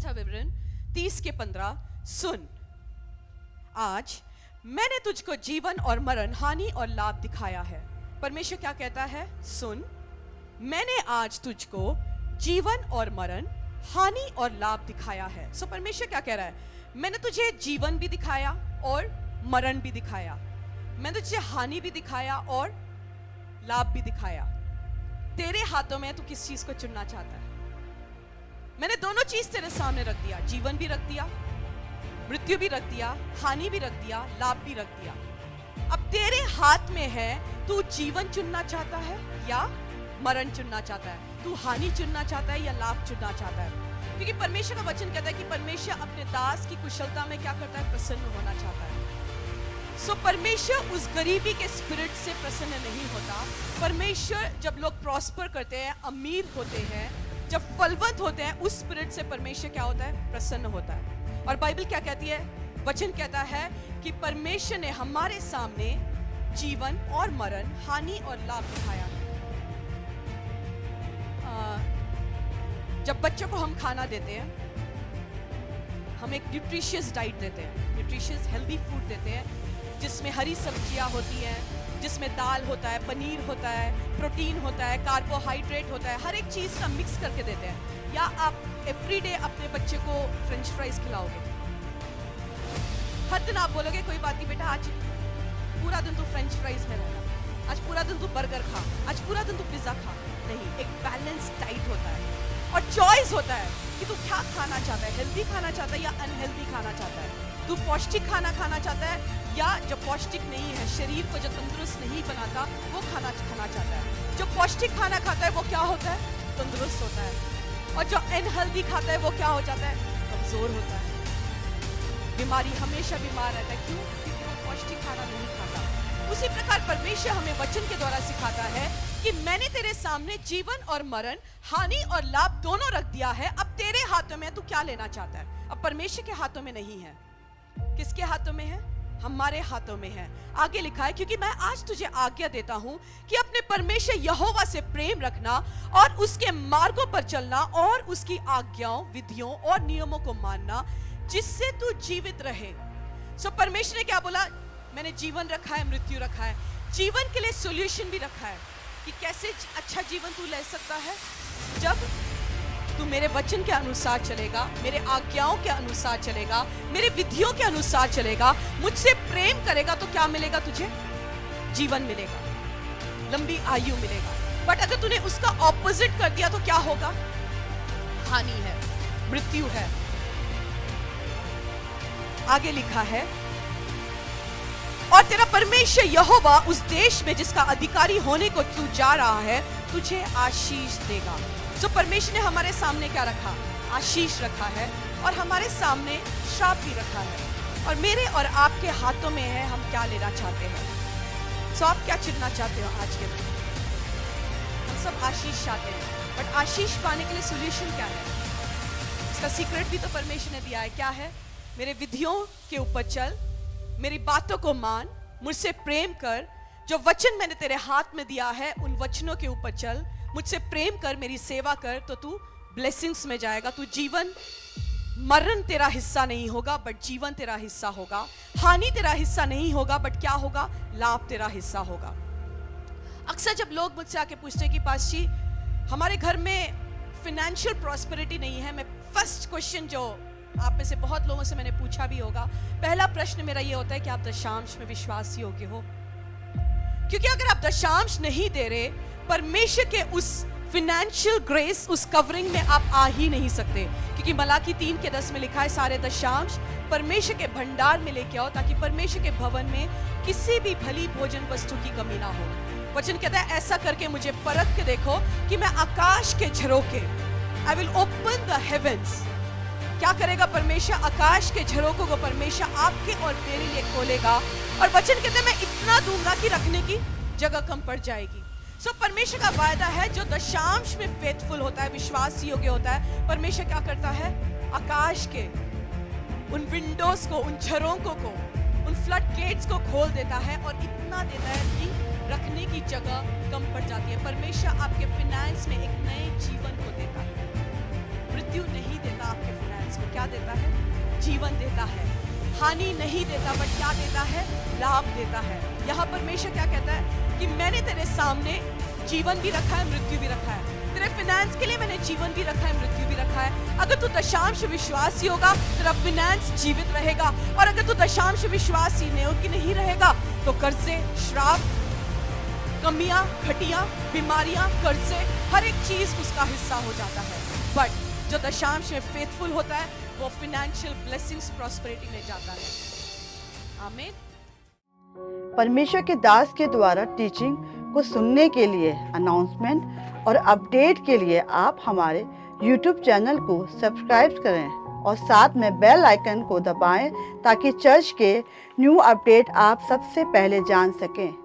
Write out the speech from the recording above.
व्यवस्था विवरण 30:15, सुन, आज मैंने तुझको जीवन और मरण, हानि और लाभ दिखाया है। परमेश्वर क्या कहता है? सुन, मैंने आज तुझको जीवन और मरण, हानि और लाभ दिखाया है। सो परमेश्वर क्या कह रहा है? मैंने तुझे जीवन भी दिखाया और मरण भी दिखाया, मैंने तुझे हानि भी दिखाया और लाभ भी दिखाया। तेरे हाथों में तू किस चीज को चुनना चाहता है? मैंने दोनों चीज तेरे सामने रख दिया, जीवन भी रख दिया, मृत्यु भी रख दिया, हानि भी रख दिया, लाभ भी रख दिया। अब तेरे हाथ में है, तू जीवन चुनना चाहता है या मरण चुनना चाहता है? तू हानि चुनना चाहता है या लाभ चुनना चाहता है? क्योंकि परमेश्वर का वचन कहता है कि परमेश्वर अपने दास की कुशलता में क्या करता है? प्रसन्न होना चाहता है। सो परमेश्वर उस गरीबी के स्पिरिट से प्रसन्न नहीं होता। परमेश्वर जब लोग प्रॉस्पर करते हैं, अमीर होते हैं, जब फलवंत होते हैं, उस स्पिरिट से परमेश्वर क्या होता है? प्रसन्न होता है। और बाइबल क्या कहती है? वचन कहता है कि परमेश्वर ने हमारे सामने जीवन और मरण, हानि और लाभ दिखाया है। जब बच्चों को हम खाना देते हैं, हम एक न्यूट्रिशियस डाइट देते हैं, न्यूट्रिशियस हेल्दी फूड देते हैं, जिसमें हरी सब्जियां होती हैं, जिसमें दाल होता है, पनीर होता है, प्रोटीन होता है, कार्बोहाइड्रेट होता है, हर एक चीज़ का मिक्स करके देते हैं। या आप एवरीडे अपने बच्चे को फ्रेंच फ्राइज खिलाओगे, हर दिन आप बोलोगे कोई बात नहीं बेटा, आज पूरा दिन तू फ्रेंच फ्राइज में रहना, आज पूरा दिन तू बर्गर खा, आज पूरा दिन तू पिज्जा खा। नहीं, एक बैलेंस डाइट होता है और चॉइस होता है कि तू क्या खाना चाहता है, हेल्दी खाना चाहता है या अनहेल्दी खाना चाहता है, तू पौष्टिक खाना खाना चाहता है या जो पौष्टिक नहीं है, शरीर को जो तंदुरुस्त नहीं बनाता वो खाना चाहता है। जो पौष्टिक खाना खाता है वो क्या होता है? तंदुरुस्त होता है। और जो अनहेल्दी खाता है वो क्या हो जाता है? कमजोर होता है, बीमारी, हमेशा बीमार रहता है। क्यों? क्योंकि वो पौष्टिक खाना नहीं खाता। उसी प्रकार परमेश्वर हमें वचन के द्वारा सिखाता है कि मैंने तेरे सामने जीवन और मरण, हानि और लाभ दोनों रख दिया है। अब तेरे हाथों में, तू क्या लेना चाहता है? अब परमेश्वर के हाथों में नहीं है। किसके हाथों में है? हमारे हाथों में है। आगे लिखा है, क्योंकि मैं आज तुझे आज्ञा देता हूं कि अपने परमेश्वर यहोवा से प्रेम रखना और उसके मार्गों पर चलना और उसकी आज्ञाओं, विधियों और नियमों को मानना, जिससे तू जीवित रहे। सो परमेश्वर ने क्या बोला? मैंने जीवन रखा है, मृत्यु रखा है, जीवन के लिए सॉल्यूशन भी रखा है कि कैसे अच्छा जीवन तू ले सकता है। जब तू मेरे वचन के अनुसार चलेगा, मेरे आज्ञाओं के अनुसार चलेगा, मेरे विधियों के अनुसार चलेगा, मुझसे प्रेम करेगा, तो क्या मिलेगा तुझे? जीवन मिलेगा, लंबी आयु मिलेगा। बट अगर तूने उसका ऑपोजिट कर दिया तो क्या होगा? हानि है, मृत्यु है। आगे लिखा है, और तेरा परमेश्वर यहोवा उस देश में जिसका अधिकारी होने को तू जा रहा है, तुझे आशीष देगा। तो परमेश्वर ने हमारे सामने क्या रखा? आशीष रखा है, और हमारे सामने श्राप भी रखा है। और मेरे और आपके हाथों में है, हम क्या लेना चाहते हैं। सो आप क्या चुनना चाहते हो आज के दिन? हम सब आशीष चाहते हैं, बट आशीष पाने के लिए सोल्यूशन क्या है? इसका सीक्रेट भी तो परमेश्वर ने दिया है। क्या है? मेरे विधियों के ऊपर चल, मेरी बातों को मान, मुझसे प्रेम कर, जो वचन मैंने तेरे हाथ में दिया है उन वचनों के ऊपर चल, मुझसे प्रेम कर, मेरी सेवा कर, तो तू ब्लेसिंग्स में जाएगा। तू जीवन, मरण तेरा हिस्सा नहीं होगा बट जीवन तेरा हिस्सा होगा। हानि तेरा हिस्सा नहीं होगा बट क्या होगा? लाभ तेरा हिस्सा होगा। अक्सर जब लोग मुझसे आके पूछते हैं कि पास जी हमारे घर में फिनेंशियल प्रॉस्पेरिटी नहीं है, मैं फर्स्ट क्वेश्चन जो आप में से बहुत लोगों से मैंने पूछा भी होगा, पहला प्रश्न मेरा ये होता है कि आप दशांश में विश्वासी योग्य हो? क्योंकि अगर आप दशांश नहीं दे रहे, परमेश्वर के उस फिनेंशियल ग्रेस, उस कवरिंग में आप आ ही नहीं सकते। क्योंकि मलाकी 3:10 में लिखा है, सारे दशांश परमेश्वर के भंडार में लेके आओ, ताकि परमेश्वर के भवन में किसी भी भली भोजन वस्तु की कमी ना हो। वचन कहता है, ऐसा करके मुझे परख के देखो कि मैं आकाश के झरोखे, I will open the heavens. क्या करेगा परमेश्वर? आकाश के झरोखों को परमेश्वर आपके और मेरे लिए खोलेगा। और वचन कहते हैं, मैं इतना दूंगा कि रखने की जगह कम पड़ जाएगी। सो परमेश्वर का वायदा है, जो दशांश में फेथफुल होता है, विश्वास योग्य होता है, परमेश्वर क्या करता है? आकाश के उन विंडोज को, उन झरोखों को, उन फ्लड गेट्स को खोल देता है और इतना देता है कि रखने की जगह कम पड़ जाती है। परमेश्वर आपके फाइनेंस में एक नए जीवन को देता है, मृत्यु नहीं देता आपके फाइनेंस क्या देता है? जीवन देता है। हानि नहीं देता, बट क्या देता है? लाभ देता है। यहाँ परमेश्वर क्या कहता है कि मैंने तेरे सामने जीवन भी रखा है, मृत्यु भी रखा है। तेरे फाइनेंस के लिए मैंने जीवन भी रखा है, मृत्यु भी रखा है। अगर तू दशांश विश्वासी होगा, तेरा फाइनेंस जीवित रहेगा। और अगर तू दशांश विश्वासी नहीं रहेगा तो कर्जे, श्राप, कमियां, घटियां, बीमारियां, कर्जे, हर एक चीज उसका हिस्सा हो जाता है। बट जो दशांश में फेथफुल होता है वो फाइनेंशियल ब्लेसिंग्स, प्रॉस्पेरिटी में जाता है। आमीन। परमेश्वर के दास के द्वारा टीचिंग को सुनने के लिए, अनाउंसमेंट और अपडेट के लिए आप हमारे YouTube चैनल को सब्सक्राइब करें और साथ में बेल आइकन को दबाएं ताकि चर्च के न्यू अपडेट आप सबसे पहले जान सकें।